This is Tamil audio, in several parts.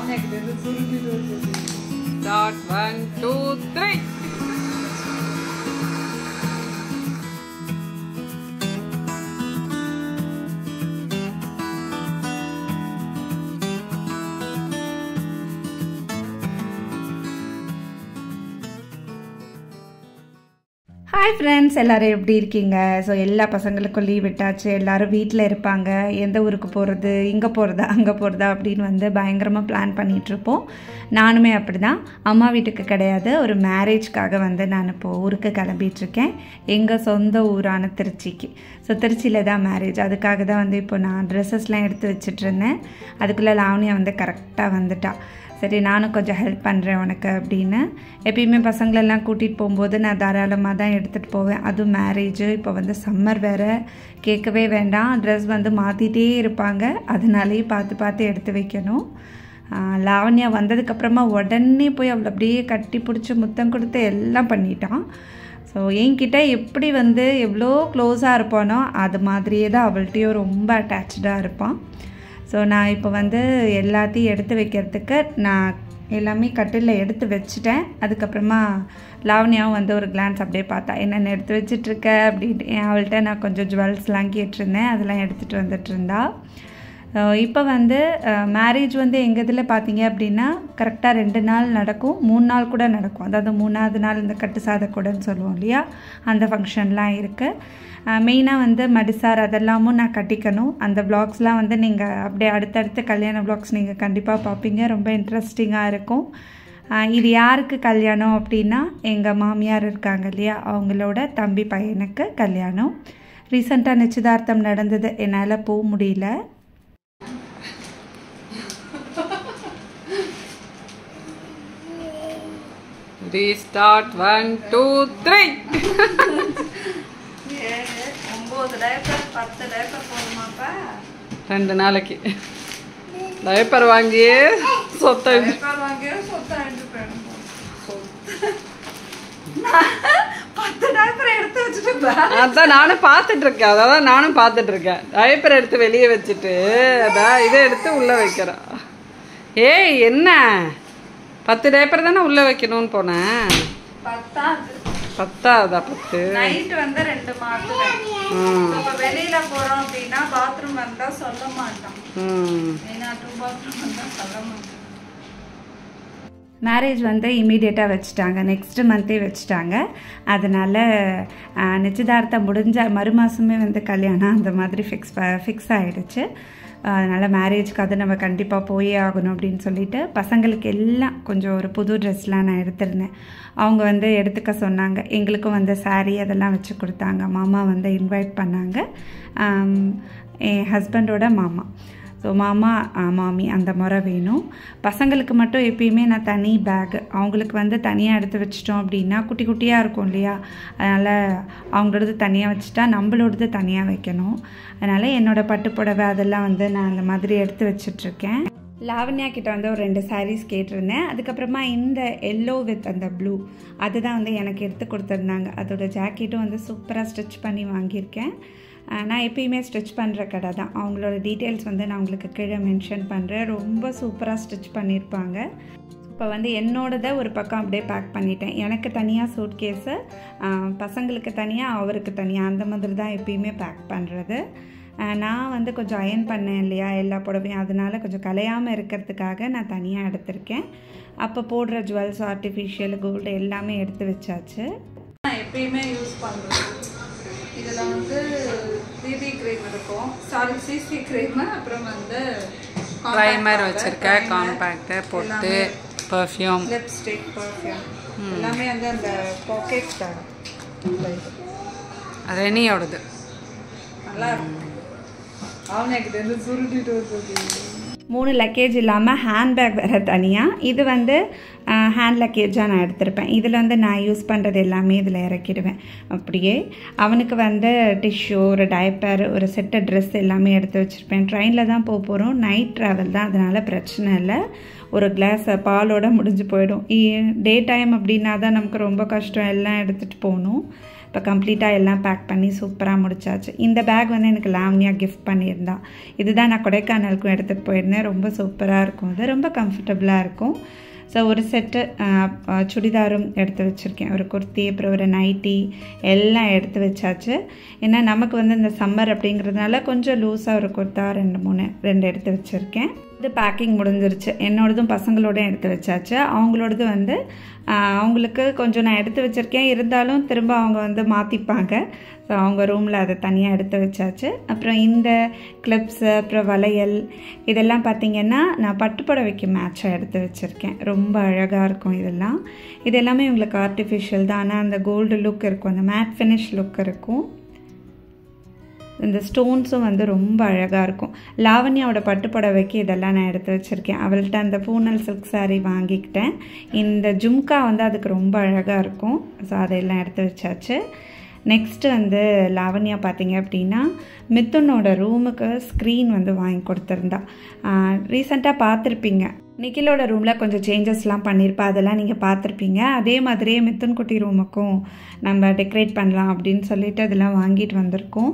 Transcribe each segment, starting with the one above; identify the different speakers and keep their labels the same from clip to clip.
Speaker 1: Start 1, 2, 3.
Speaker 2: ஹாய் ஃப்ரெண்ட்ஸ், எல்லோரும் எப்படி இருக்கீங்க? ஸோ எல்லா பசங்களுக்கும் லீவ் விட்டாச்சு. எல்லோரும் வீட்டில் இருப்பாங்க. எந்த ஊருக்கு போகிறது, இங்கே போகிறதா அங்கே போகிறதா அப்படின்னு வந்து பயங்கரமாக பிளான் பண்ணிகிட்ருப்போம். நானுமே அப்படி தான். அம்மா வீட்டுக்கு கிடையாது, ஒரு மேரேஜ்க்காக வந்து நான் இப்போது ஊருக்கு கிளம்பிகிட்ருக்கேன். எங்கள் சொந்த ஊரான திருச்சிக்கு. ஸோ திருச்சியில் தான் மேரேஜ். அதுக்காக தான் வந்து இப்போ நான் ட்ரெஸ்ஸஸ்லாம் எடுத்து வச்சிட்ருந்தேன். அதுக்குள்ளே லாவணியா வந்து கரெக்டாக வந்துட்டா. சரி, நானும் கொஞ்சம் ஹெல்ப் பண்ணுறேன் உனக்கு அப்படின்னு. எப்பயுமே பசங்களெல்லாம் கூட்டிகிட்டு போகும்போது நான் தாராளமாக தான் எடுத்துகிட்டு போவேன். அதுவும் மேரேஜு, இப்போ வந்து சம்மர் வேறு, கேட்கவே வேண்டாம். ட்ரெஸ் வந்து மாற்றிட்டே இருப்பாங்க, அதனாலேயே பார்த்து பார்த்து எடுத்து வைக்கணும். லாவண்யா வந்ததுக்கப்புறமா உடனே போய் அவளை அப்படியே கட்டி பிடிச்சி முத்தம் கொடுத்து எல்லாம் பண்ணிட்டான். ஸோ என்கிட்ட எப்படி வந்து எவ்வளோ க்ளோஸாக இருப்பானோ அது மாதிரியே தான் அவள்கிட்டையும் ரொம்ப அட்டாச்சாக இருப்பான். ஸோ நான் இப்போ வந்து எல்லாத்தையும் எடுத்து வைக்கிறதுக்கு நான் எல்லாமே கட்டிலில் எடுத்து வச்சுட்டேன். அதுக்கப்புறமா லாவண்யாவும் வந்து ஒரு கிளான்ஸ் அப்படியே பார்த்தா, என்னென்ன எடுத்து வச்சிட்ருக்க அப்படின்ட்டு. அவள்கிட்ட நான் கொஞ்சம் ஜுவல்ஸ்லாம் கேட்டிருந்தேன், அதெல்லாம் எடுத்துகிட்டு வந்துட்டு இருந்தா. இப்போ வந்து மேரேஜ் வந்து எங்கள் இதில் பார்த்தீங்க அப்படின்னா கரெக்டாக 2 நாள் நடக்கும், 3 நாள் கூட நடக்கும். அதாவது 3ஆவது நாள் இந்த கட்டு சாதக்கூடன்னு சொல்லுவோம் இல்லையா, அந்த ஃபங்க்ஷன்லாம் இருக்குது. மெயினாக வந்து மடிசார் அதெல்லாமும் நான் கட்டிக்கணும். அந்த வ்ளாக்ஸ்லாம் வந்து நீங்கள் அப்படியே அடுத்தடுத்து கல்யாண வ்ளாக்ஸ் நீங்கள் கண்டிப்பாக பார்ப்பீங்க. ரொம்ப இன்ட்ரெஸ்டிங்காக இருக்கும். இது யாருக்கு கல்யாணம் அப்படின்னா, எங்கள் மாமியார் இருக்காங்க இல்லையா, அவங்களோட தம்பி பையனுக்கு கல்யாணம். ரீசெண்டாக நிச்சயதார்த்தம் நடந்தது, என்னால் போக முடியல.
Speaker 1: Restart 1, 2, 3.
Speaker 2: 9 டைப்பர் 10 டைப்பர் போடுமாப்பா
Speaker 1: 2 நாளைக்கு டைப்பர் வாங்கியே சொத்தை
Speaker 2: போயிடும். 10 டைப்பர் எடுத்து வச்சுட்டு
Speaker 1: அதான் நானும் பார்த்துட்டு இருக்கேன். அதான் நானும் பார்த்துட்டு இருக்கேன். டைப்பர் எடுத்து வெளியே வச்சுட்டு அதான் இதை எடுத்து உள்ளே வைக்கிறேன். ஏய், என்ன 10 டைப்பர் தானே உள்ளே வைக்கணும்னு போனேன். 10ஆவதா? 10
Speaker 2: நைட் வந்து 2 மாத்துறேன். இப்ப வெளியில போறோம் அப்படின்னா பாத்ரூம் வந்தா சொல்ல மாட்டான். பாத்ரூம் வந்தா சொல்ல மாட்டான். மேரேஜ் வந்து இமீடியட்டாக வச்சுட்டாங்க, நெக்ஸ்ட் மந்த்தே வச்சுட்டாங்க. அதனால் நிச்சயதார்த்தம் முடிஞ்ச மறுமாதமே வந்து கல்யாணம் அந்த மாதிரி ஃபிக்ஸ் ஆகிடுச்சு. அதனால் மேரேஜ்க்கு அது நம்ம கண்டிப்பாக போயே ஆகணும் அப்படின்னு சொல்லிட்டு பசங்களுக்கு எல்லாம் கொஞ்சம் ஒரு புது ட்ரெஸ்லாம் நான் எடுத்திருந்தேன். அவங்க வந்து எடுத்துக்க சொன்னாங்க. எங்களுக்கும் வந்து சாரீ அதெல்லாம் வச்சு கொடுத்தாங்க. மாமா வந்து இன்வைட் பண்ணாங்க, என் ஹஸ்பண்டோட மாமா. ஸோ மாமா மாமி அந்த முறை வேணும். பசங்களுக்கு மட்டும் எப்பயுமே நான் தனி பேகு, அவங்களுக்கு வந்து தனியாக எடுத்து வச்சிட்டோம் அப்படின்னா குட்டி குட்டியாக இருக்கும் இல்லையா, அதனால் அவங்களோடது தனியாக வச்சுட்டா நம்மளோடது தனியாக வைக்கணும். அதனால் என்னோடய பட்டுப்புடவை அதெல்லாம் வந்து நான் அந்த மாதிரி எடுத்து வச்சிட்ருக்கேன். லாவண்யா கிட்ட வந்து ஒரு 2 சாரீஸ் கேட்டிருந்தேன். அதுக்கப்புறமா இந்த எல்லோ வித் அந்த ப்ளூ அதுதான் வந்து எனக்கு எடுத்து கொடுத்துருந்தாங்க. அதோட ஜாக்கெட்டும் வந்து சூப்பராக ஸ்டிச் பண்ணி வாங்கியிருக்கேன். நான் எப்பயுமே ஸ்டிச் பண்ணுற கடை தான். அவங்களோட டீட்டெயில்ஸ் வந்து நான் உங்களுக்கு கீழே மென்ஷன் பண்ணுறேன். ரொம்ப சூப்பராக ஸ்டிச் பண்ணியிருப்பாங்க. இப்போ வந்து என்னோடதை ஒரு பக்கம் அப்படியே பேக் பண்ணிட்டேன். எனக்கு தனியாக சூட் கேஸு, பசங்களுக்கு தனியாக அவருக்கு தனியாக, அந்த மாதிரி தான் எப்பயுமே பேக் பண்ணுறது. நான் வந்து கொஞ்சம் அயன் பண்ணேன் இல்லையா எல்லா புடவையும், அதனால கொஞ்சம் கலையாமல் இருக்கிறதுக்காக நான் தனியாக எடுத்திருக்கேன். அப்போ போடுற ஜுவல்ஸ், ஆர்டிஃபிஷியல் கோல்டு எல்லாமே எடுத்து வச்சாச்சு.
Speaker 3: நான் எப்பயுமே யூஸ் பண்ணுறேன். இதில் வந்து பிபி க்ரீம் இருக்கும், சிசி க்ரீம், அப்புறம் வந்து
Speaker 1: ப்ரைமர் வச்சுருக்கேன், காம்பேக்டு, பொட்டு, பர்ஃப்யூம்,
Speaker 3: லிப்ஸ்டிக், பர்ஃப்யூம் எல்லாமே வந்து அந்த பாக்கெட்
Speaker 1: ரெனியோடது
Speaker 3: நல்லா இருக்கும். அவனுக்கு வந்து சுருட்டிட்டு வருது.
Speaker 2: 3 லக்கேஜ் இல்லாமல் ஹேண்ட்பேக் வேறு தனியாக. இது வந்து ஹேண்ட் லக்கேஜாக நான் எடுத்திருப்பேன். இதில் வந்து நான் யூஸ் பண்ணுறது எல்லாமே இதில் இறக்கிடுவேன். அப்படியே அவனுக்கு வந்து டிஷ்யூ, ஒரு டைப்பர், ஒரு செட்டு ட்ரெஸ் எல்லாமே எடுத்து வச்சுருப்பேன். ட்ரெயினில் தான் போக போகிறோம், நைட் ட்ராவல் தான், அதனால் பிரச்சனை இல்லை. ஒரு கிளாஸ் பாலோடு முடிஞ்சு போயிடும். டே டைம் அப்படின்னா தான் நமக்கு ரொம்ப கஷ்டம், எல்லாம் எடுத்துகிட்டு போகணும். இப்போ கம்ப்ளீட்டாக எல்லாம் பேக் பண்ணி சூப்பராக முடிச்சாச்சு. இந்த பேக் வந்து எனக்கு லாவண்யா கிஃப்ட் பண்ணியிருந்தா. இதுதான் நான் கொடைக்கானலுக்கும் எடுத்துகிட்டு போயிருந்தேன். ரொம்ப சூப்பராக இருக்கும், அது ரொம்ப கம்ஃபர்டபுளாக இருக்கும். ஸோ ஒரு செட்டு சுடிதாரும் எடுத்து வச்சுருக்கேன், ஒரு குர்த்தி, அப்புறம் ஒரு நைட்டி எல்லாம் எடுத்து வச்சாச்சு. ஏன்னா நமக்கு வந்து இந்த சம்மர் அப்படிங்கிறதுனால கொஞ்சம் லூஸாக ஒரு குர்த்தா 2 எடுத்து வச்சுருக்கேன். இது பேக்கிங் முடிஞ்சிருச்சு. என்னோடதும் பசங்களோடும் எடுத்து வச்சாச்சு. அவங்களோடது வந்து அவங்களுக்கு கொஞ்சம் நான் எடுத்து வச்சுருக்கேன், இருந்தாலும் திரும்ப அவங்க வந்து மாற்றிப்பாங்க. ஸோ அவங்க ரூமில் அதை தனியாக எடுத்து வச்சாச்சு. அப்புறம் இந்த கிளிப்ஸு, அப்புறம் வளையல் இதெல்லாம் பார்த்திங்கன்னா நான் பட்டுப்புடவைக்கு மேட்சாக எடுத்து வச்சுருக்கேன். ரொம்ப அழகாக இருக்கும் இதெல்லாம். இது எல்லாமே உங்களுக்கு ஆர்டிஃபிஷியல் தான், ஆனால் அந்த கோல்டு லுக் இருக்கும், அந்த மேட் ஃபினிஷ் லுக் இருக்கும். இந்த ஸ்டோன்ஸும் வந்து ரொம்ப அழகாக இருக்கும். லாவண்யாவோட பட்டுப்புடவைக்கு இதெல்லாம் நான் எடுத்து வச்சுருக்கேன். அவள்கிட்ட அந்த பூனல் சில்க் சாரீ வாங்கிக்கிட்டேன். இந்த ஜும்கா வந்து அதுக்கு ரொம்ப அழகாக இருக்கும். ஸோ அதையெல்லாம் எடுத்து வச்சாச்சு. நெக்ஸ்ட்டு வந்து லாவண்யா பார்த்திங்க அப்படின்னா மிதுனோட ரூமுக்கு ஸ்க்ரீன் வந்து வாங்கி கொடுத்துருந்தா. ரீசெண்டாக பார்த்துருப்பீங்க, நிக்கிலோட ரூமில் கொஞ்சம் சேஞ்சஸ்லாம் பண்ணியிருப்பா, அதெல்லாம் நீங்கள் பார்த்துருப்பீங்க. அதே மாதிரியே மிதுன் குட்டி ரூமுக்கும் நம்ம டெக்கரேட் பண்ணலாம் அப்படின்னு சொல்லிட்டு அதெல்லாம் வாங்கிட்டு வந்திருக்கோம்.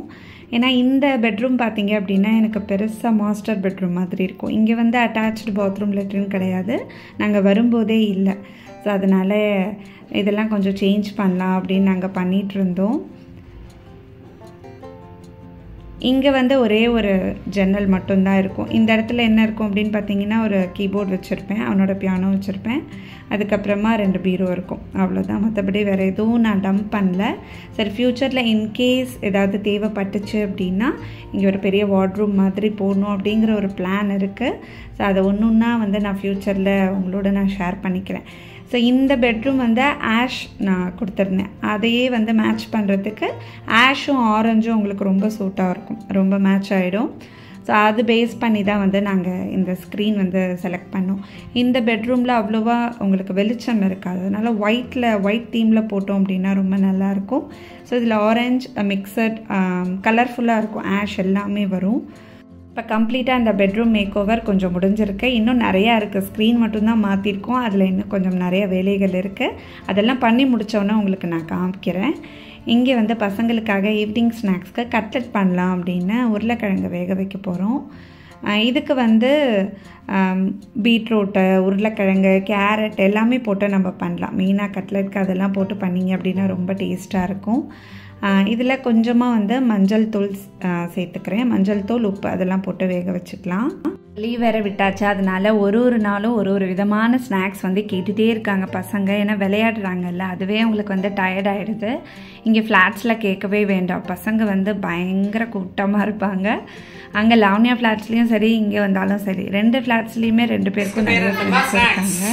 Speaker 2: ஏன்னா இந்த பெட்ரூம் பார்த்திங்க அப்படின்னா எனக்கு பெருசாக மாஸ்டர் பெட்ரூம் மாதிரி இருக்கும். இங்கே வந்து அட்டாச்டு பாத்ரூம் லெட்ரின் கிடையாது, நாங்கள் வரும்போதே இல்லை. ஸோ அதனால் இதெல்லாம் கொஞ்சம் சேஞ்ச் பண்ணலாம் அப்படின்னு நாங்கள் பண்ணிகிட்ருந்தோம். இங்கே வந்து ஒரே ஒரு ஜன்னல் மட்டும்தான் இருக்கும். இந்த இடத்துல என்ன இருக்கும் அப்படின்னு பார்த்தீங்கன்னா ஒரு கீபோர்டு வச்சுருப்பேன், அவனோட பியானோ வச்சுருப்பேன், அதுக்கப்புறமா 2 பீரோ இருக்கும், அவ்வளோதான். மற்றபடி வேறு எதுவும் நான் டம்ப் பண்ணல. சரி, ஃப்யூச்சரில் இன்கேஸ் ஏதாவது தேவைப்பட்டுச்சு அப்படின்னா இங்கே ஒரு பெரிய வார்ட்ரூம் மாதிரி போடணும் அப்படிங்கிற ஒரு பிளான் இருக்குது. ஸோ அதை ஒன்றுன்னா வந்து நான் ஃப்யூச்சரில் உங்களோட நான் ஷேர் பண்ணிக்கிறேன். ஸோ இந்த பெட்ரூம் வந்து ஆஷ் நான் கொடுத்துருந்தேன், அதையே வந்து மேட்ச் பண்ணுறதுக்கு ஆஷும் ஆரஞ்சும் உங்களுக்கு ரொம்ப சூட்டாக இருக்கும், ரொம்ப மேட்ச் ஆகிடும். ஸோ அது பேஸ் பண்ணி தான் வந்து நாங்கள் இந்த ஸ்க்ரீன் வந்து செலக்ட் பண்ணோம். இந்த பெட்ரூமில் அவ்வளோவா உங்களுக்கு வெளிச்சம் இருக்காது, அதனால் ஒயிட் தீமில் போட்டோம் அப்படின்னா ரொம்ப நல்லாயிருக்கும். ஸோ இதில் ஆரஞ்ச் மிக்சட் கலர்ஃபுல்லாக இருக்கும், ஆஷ் எல்லாமே வரும். இப்போ கம்ப்ளீட்டாக இந்த பெட்ரூம் மேக் ஓவர் கொஞ்சம் முடிஞ்சிருக்கு. இன்னும் நிறையா இருக்குது, ஸ்க்ரீன் மட்டும்தான் மாற்றிருக்கோம், அதில் இன்னும் கொஞ்சம் நிறைய வேலைகள் இருக்குது. அதெல்லாம் பண்ணி முடித்தோன்னே உங்களுக்கு நான் காமிக்கிறேன். இங்கே வந்து பசங்களுக்காக ஈவினிங் ஸ்நாக்ஸ்க்கு கட்லெட் பண்ணலாம் அப்படின்னு உருளைக்கிழங்கு வேக வைக்க போகிறோம். இதுக்கு வந்து பீட்ரூட்டு, உருளைக்கிழங்கு, கேரட் எல்லாமே போட்டு நம்ம பண்ணலாம். மெயினாக கட்லெட்க்கு அதெல்லாம் போட்டு பண்ணிங்க அப்படின்னா ரொம்ப டேஸ்ட்டாக இருக்கும். இதில் கொஞ்சமாக வந்து மஞ்சள் தூள் சேர்த்துக்கிறேன், மஞ்சள் தூள், உப்பு அதெல்லாம் போட்டு வேக வச்சுக்கலாம். லீவ் வேறு விட்டாச்சு, அதனால ஒரு நாளும் ஒரு விதமான ஸ்நாக்ஸ் வந்து கேட்டுகிட்டே இருக்காங்க பசங்க. ஏன்னா விளையாடுறாங்கல்ல, அதுவே அவங்களுக்கு வந்து டயர்ட் ஆகிடுது. இங்கே ஃப்ளாட்ஸில் கேட்கவே வேண்டாம், பசங்க வந்து பயங்கர கூட்டமாக இருப்பாங்க. அங்கே லாவண்யா ஃப்ளாட்ஸ்லேயும் சரி, இங்கே வந்தாலும் சரி, 2 ஃப்ளாட்ஸ்லேயுமே 2 பேருக்கும் நிறைய ஃப்ரெண்ட்ஸ் இருக்காங்க.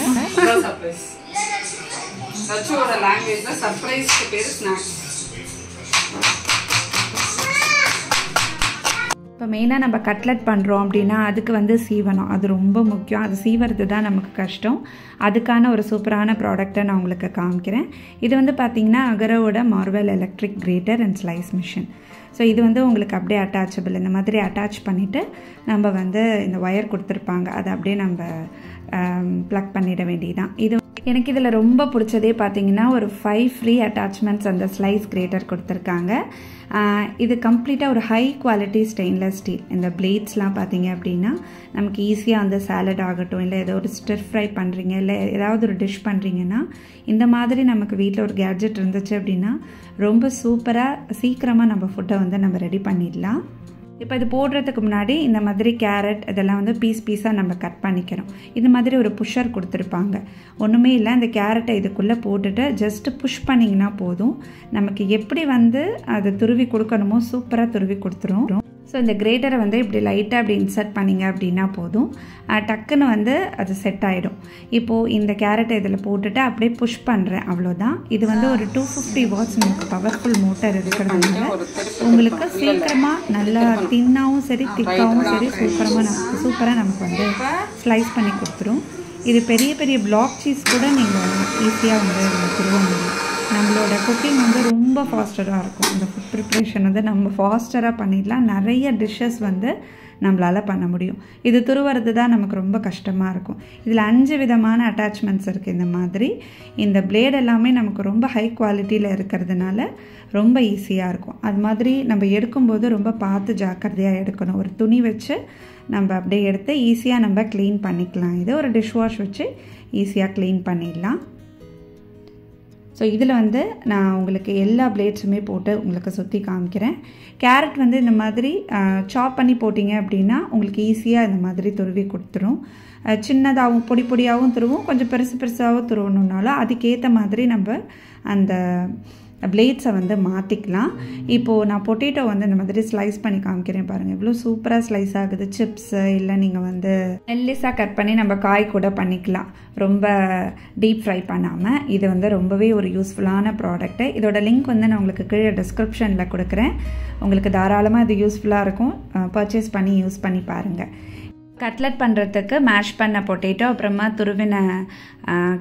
Speaker 2: இப்போ மெயினாக நம்ம கட்லெட் பண்ணுறோம் அப்படின்னா அதுக்கு வந்து சீவனம், அது ரொம்ப முக்கியம். அது சீவறது தான் நமக்கு கஷ்டம். அதுக்கான ஒரு சூப்பரான ப்ராடக்டை நான் உங்களுக்கு காமிக்கிறேன். இது வந்து பார்த்திங்கன்னா அகரோட marvel electric grater and slice machine. So இது வந்து உங்களுக்கு அப்படியே அட்டாச்சபிள், இந்த மாதிரி அட்டாச் பண்ணிவிட்டு நம்ம வந்து இந்த ஒயர் கொடுத்துருப்பாங்க, அதை அப்படியே நம்ம ப்ளக் பண்ணிட வேண்டியதான். இது எனக்கு இதில் ரொம்ப பிடிச்சதே பார்த்திங்கன்னா ஒரு 5 ஃப்ரீ அட்டாச்மெண்ட்ஸ் அந்த ஸ்லைஸ் கிரேட்டர் கொடுத்துருக்காங்க. இது கம்ப்ளீட்டாக ஒரு ஹை குவாலிட்டி ஸ்டெயின்லெஸ் ஸ்டீல். இந்த பிளேட்ஸ்லாம் பார்த்திங்க அப்படின்னா நமக்கு ஈஸியாக வந்து சாலட் ஆகட்டும், இல்லை ஏதோ ஒரு ஸ்டிர் ஃப்ரை பண்ணுறீங்க, இல்லை ஏதாவது ஒரு டிஷ் பண்ணுறீங்கன்னா இந்த மாதிரி நமக்கு வீட்டில் ஒரு கேட்ஜெட் இருந்துச்சு அப்படின்னா ரொம்ப சூப்பராக சீக்கிரமாக நம்ம ஃபுட்டை வந்து நம்ம ரெடி பண்ணிடலாம். இப்போ இது போடுறதுக்கு முன்னாடி இந்த மாதிரி கேரட் இதெல்லாம் வந்து பீஸாக நம்ம கட் பண்ணிக்கிறோம். இந்த மாதிரி ஒரு புஷ்ஷர் கொடுத்துருப்பாங்க, ஒன்றுமே இல்லை, இந்த கேரட்டை இதுக்குள்ளே போட்டுட்டு ஜஸ்ட்டு புஷ் பண்ணிங்கன்னா போதும், நமக்கு எப்படி வந்து அதை துருவி கொடுக்கணுமோ சூப்பராக துருவி கொடுத்துரும். ஸோ இந்த கிரேட்டரை வந்து இப்படி லைட்டாக அப்படி இன்சர்ட் பண்ணிங்க அப்படின்னா போதும், டக்குன்னு வந்து அது செட் ஆகிடும். இப்போது இந்த கேரட்டை இதில் போட்டுட்டு அப்படியே புஷ் பண்ணுறேன், அவ்வளோதான். இது வந்து ஒரு 250 வாட்ஸ் நமக்கு பவர்ஃபுல் மோட்டர் இருக்கிறதுனால உங்களுக்கு சீக்கிரமாக நல்லா தின்னாகவும் சரி திக்காகவும் சரி சூப்பராக நமக்கு வந்து ஸ்லைஸ் பண்ணி கொடுத்துரும். இது பெரிய பெரிய பிளாக் சீஸ் கூட நீங்கள் ஈஸியாக வந்து துருவ முடியும். நம்மளோட குக்கிங் வந்து ரொம்ப ஃபாஸ்டராக இருக்கும். இந்த ஃபுட் ப்ரிப்ரேஷன் வந்து நம்ம ஃபாஸ்டராக பண்ணிடலாம். நிறைய டிஷ்ஷஸ் வந்து நம்மளால் பண்ண முடியும். இது துருவுறது தான் நமக்கு ரொம்ப கஷ்டமாக இருக்கும். இதில் 5 விதமான அட்டாச்மெண்ட்ஸ் இருக்குது. இந்த மாதிரி இந்த பிளேட் எல்லாமே நமக்கு ரொம்ப ஹை குவாலிட்டியில் இருக்கிறதுனால ரொம்ப ஈஸியாக இருக்கும். அது மாதிரி நம்ம எடுக்கும்போது ரொம்ப பார்த்து ஜாக்கிரதையாக எடுக்கணும். ஒரு துணி வச்சு நம்ம அப்படியே எடுத்து ஈஸியாக நம்ம க்ளீன் பண்ணிக்கலாம். இது ஒரு டிஷ் வாஷ் வச்சு ஈஸியாக க்ளீன் பண்ணிடலாம். ஸோ இதில் வந்து நான் உங்களுக்கு எல்லா பிளேட்ஸுமே போட்டு உங்களுக்கு சுற்றி காமிக்கிறேன். கேரட் வந்து இந்த மாதிரி சாப் பண்ணி போட்டிங்க அப்படின்னா உங்களுக்கு ஈஸியாக இந்த மாதிரி துருவி கொடுத்துரும். சின்னதாகவும் பொடி பொடியாகவும் துருவும், கொஞ்சம் பெருசு பெருசாகவும் துருவணுன்னாலும் அதுக்கேற்ற மாதிரி நம்ம அந்த பிளேட்ஸை வந்து மாற்றிக்கலாம். இப்போது நான் பொட்டேட்டோ வந்து இந்த மாதிரி ஸ்லைஸ் பண்ணி காமிக்கிறேன் பாருங்கள். இவ்வளோ சூப்பராக ஸ்லைஸ் ஆகுது. சிப்ஸு இல்லை நீங்கள் வந்து மெல்லிஸாக கட் பண்ணி நம்ம காய் கூட பண்ணிக்கலாம், ரொம்ப டீப் ஃப்ரை பண்ணாமல். இது வந்து ரொம்பவே ஒரு யூஸ்ஃபுல்லான ப்ராடக்ட்டு. இதோட லிங்க் வந்து நான் உங்களுக்கு கீழே டிஸ்கிரிப்ஷனில் கொடுக்குறேன். உங்களுக்கு தாராளமாக இது யூஸ்ஃபுல்லாக இருக்கும். பர்ச்சேஸ் பண்ணி யூஸ் பண்ணி பாருங்கள். கட்லட் பண்ணுறதுக்கு மேஷ் பண்ண பொட்டேட்டோ, அப்புறமா துருவின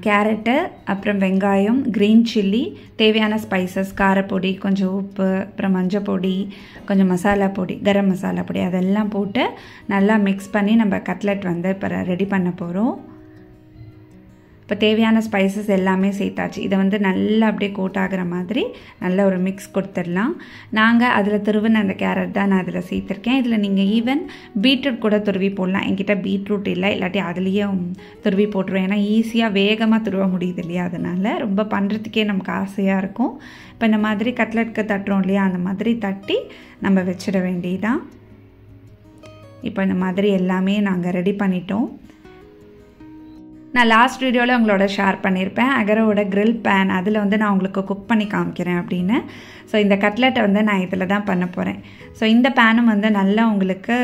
Speaker 2: கேரட்டு, அப்புறம் வெங்காயம், க்ரீன் சில்லி, தேவையான ஸ்பைசஸ், காரப்பொடி, கொஞ்சம் உப்பு, அப்புறம் மஞ்சள் பொடி, கொஞ்சம் மசாலா பொடி, கரம் மசாலா பொடி அதெல்லாம் போட்டு நல்லா மிக்ஸ் பண்ணி நம்ம கட்லட் வந்து இப்போ ரெடி பண்ண போகிறோம். இப்போ தேவையான ஸ்பைசஸ் எல்லாமே சேர்த்தாச்சு. இதை வந்து நல்லா அப்படியே கோட் ஆகிற மாதிரி நல்ல ஒரு மிக்ஸ் கொடுத்துடலாம். நாங்கள் அதில் துருவின அந்த கேரட் தான் நான் அதில் சேர்த்துருக்கேன். இதில் நீங்கள் ஈவன் பீட்ரூட் கூட துருவி போடலாம். என்கிட்ட பீட்ரூட் இல்லை, இல்லாட்டி அதுலேயே துருவி போட்டுருவேன். ஏன்னா ஈஸியாக வேகமாக துருவ முடியுது இல்லையா, அதனால் ரொம்ப பண்ணுறதுக்கே நமக்கு ஆசையாக இருக்கும். இப்போ இந்த மாதிரி கட்லெட்க்கு தட்டுறோம் இல்லையா, அந்த மாதிரி தட்டி நம்ம வச்சிட வேண்டியதான். இப்போ இந்த மாதிரி எல்லாமே நாங்கள் ரெடி பண்ணிட்டோம். நான் லாஸ்ட் வீடியோவில் உங்களோட ஷேர் பண்ணியிருப்பேன் அகரோட கிரில் பேன். அதில் வந்து நான் உங்களுக்கு குக் பண்ணி காமிக்கிறேன் அப்படின்னு. ஸோ இந்த கட்லெட்டை வந்து நான் இதில் தான் பண்ண போகிறேன். ஸோ இந்த பேனும் வந்து நல்லா உங்களுக்கு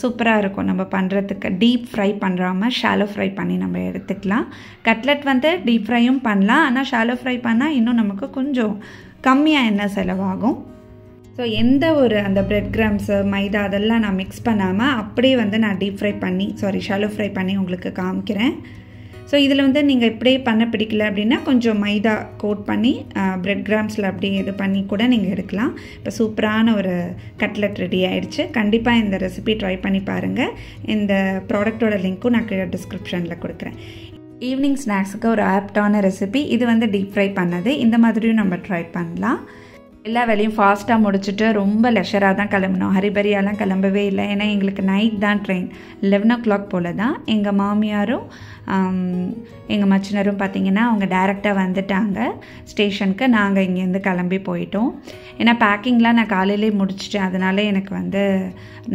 Speaker 2: சூப்பராக இருக்கும். நம்ம பண்ணுறதுக்கு டீப் ஃப்ரை பண்ணுறாமல் ஷாலோ ஃப்ரை பண்ணி நம்ம எடுத்துக்கலாம். கட்லெட் வந்து டீப் ஃப்ரையும் பண்ணலாம், ஆனால் ஷாலோ ஃப்ரை பண்ணால் இன்னும் நமக்கு கொஞ்சம் கம்மியாக எண்ணெய் செலவாகும். ஸோ எந்த ஒரு அந்த பிரெட் கிரம்ஸு, மைதா அதெல்லாம் நான் மிக்ஸ் பண்ணாமல் அப்படியே வந்து நான் டீப் ஃப்ரை பண்ணி ஷாலோ ஃப்ரை பண்ணி உங்களுக்கு காமிக்கிறேன். ஸோ இதில் வந்து நீங்கள் இப்படியே பண்ண பிடிக்கல அப்படின்னா கொஞ்சம் மைதா கோட் பண்ணி பிரெட் கிராம்ஸில் அப்படியே இது பண்ணி கூட நீங்கள் எடுக்கலாம். இப்போ சூப்பரான ஒரு கட்லெட் ரெடி ஆகிடுச்சு. கண்டிப்பாக இந்த ரெசிபி ட்ரை பண்ணி பாருங்கள். இந்த ப்ராடக்டோட லிங்க்கும் நான் கீழே டிஸ்கிரிப்ஷனில் கொடுக்குறேன். ஈவினிங் ஸ்நாக்ஸுக்கு ஒரு ஆப்டான ரெசிபி. இது வந்து டீப் ஃப்ரை பண்ணது. இந்த மாதிரியும் நம்ம ட்ரை பண்ணலாம். எல்லா வேலையும் ஃபாஸ்ட்டாக முடிச்சுட்டு ரொம்ப லெஷராக தான் கிளம்பணும். ஹரிபரியாலாம் கிளம்பவே இல்லை. ஏன்னா எங்களுக்கு நைட் தான் ட்ரெயின், 11 o'clock போல் தான். எங்கள் மாமியாரும் எங்கள் மச்சினரும் பார்த்திங்கன்னா அவங்க டைரெக்டாக வந்துட்டாங்க ஸ்டேஷனுக்கு. நாங்கள் இங்கேருந்து கிளம்பி போயிட்டோம். ஏன்னா பேக்கிங்லாம் நான் காலையிலே முடிச்சிட்டேன். அதனால எனக்கு வந்து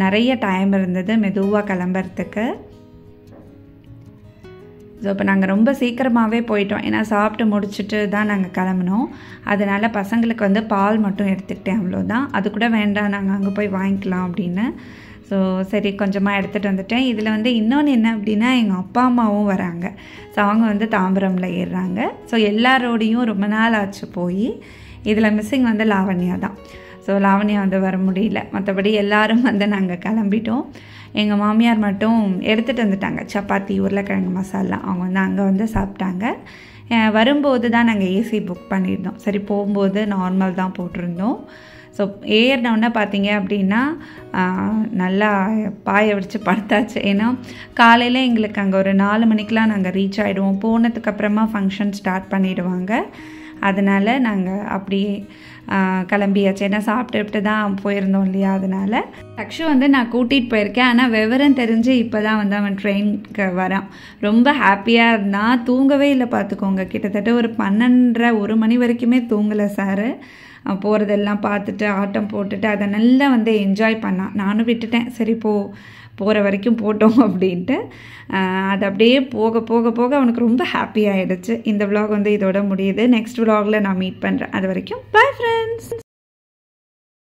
Speaker 2: நிறைய டைம் இருந்தது மெதுவாக கிளம்புறதுக்கு. ஸோ இப்போ நாங்கள் ரொம்ப சீக்கிரமாகவே போயிட்டோம். ஏன்னா சாப்பிட்டு முடிச்சுட்டு தான் நாங்கள் கிளம்பினோம். அதனால் பசங்களுக்கு வந்து பால் மட்டும் எடுத்துக்கிட்டேன், அவ்வளோதான். அது கூட வேண்டாம், நாங்கள் அங்கே போய் வாங்கிக்கலாம் அப்படின்னு. ஸோ சரி கொஞ்சமாக எடுத்துகிட்டு வந்துட்டேன். இதில் வந்து இன்னொன்று என்ன அப்படின்னா, எங்கள் அப்பா அம்மாவும் வராங்க. ஸோ அவங்க வந்து தாம்பரமில் ஏறுறாங்க. ஸோ எல்லாரோடையும் ரொம்ப நாள் ஆச்சு போய். இதில் மிஸ்ஸிங் வந்து லாவண்யா தான். ஸோ லாவண்யா வந்து வர முடியல. மற்றபடி எல்லோரும் வந்து நாங்கள் கிளம்பிட்டோம். எங்கள் மாமியார் மட்டும் எடுத்துகிட்டு வந்துட்டாங்க சப்பாத்தி, உருளைக்கிழங்கு மசாலா. அவங்க வந்து அங்கே வந்து சாப்பிட்டாங்க. வரும்போது தான் நாங்கள் ஏசி புக் பண்ணியிருந்தோம். சரி போகும்போது நார்மல் தான் போட்டிருந்தோம். ஸோ ஏறினோடனே பார்த்தீங்க அப்படின்னா நல்லா பாய விடிச்சு படுத்தாச்சு. ஏன்னா காலையில் எங்களுக்கு அங்கே ஒரு 4 மணிக்கெலாம் நாங்கள் ரீச் ஆகிடுவோம். போனதுக்கப்புறமா ஃபங்க்ஷன் ஸ்டார்ட் பண்ணிவிடுவாங்க. அதனால் நாங்கள் அப்படியே கிளம்பியாச்சு. ஏன்னா சாப்பிட்டு தான் போயிருந்தோம் இல்லையா, அதனால். தக்ஷு வந்து நான் கூட்டிகிட்டு போயிருக்கேன். ஆனால் விவரம் தெரிஞ்சு இப்போ தான் வந்து அவன் ட்ரெயினுக்கு வரான். ரொம்ப ஹாப்பியாக இருந்தான். தூங்கவே இல்லை பார்த்துக்கோங்க. கிட்டத்தட்ட ஒரு 12:30 1 மணி வரைக்குமே தூங்கலை சார். போகிறதெல்லாம் பார்த்துட்டு ஆட்டம் போட்டுட்டு அதை நல்லா வந்து என்ஜாய் பண்ணான். நானும் விட்டுட்டேன், சரி போகிற வரைக்கும் போட்டோம் அப்படின்ட்டு. அது அப்படியே போக போக போக அவனுக்கு ரொம்ப ஹாப்பி ஆகிடுச்சு. இந்த விலாக் வந்து இதோட முடியுது. நெக்ஸ்ட் விலாகில் நான் மீட் பண்ணுறேன். அது வரைக்கும் பை ஃப்ரெண்ட்ஸ்.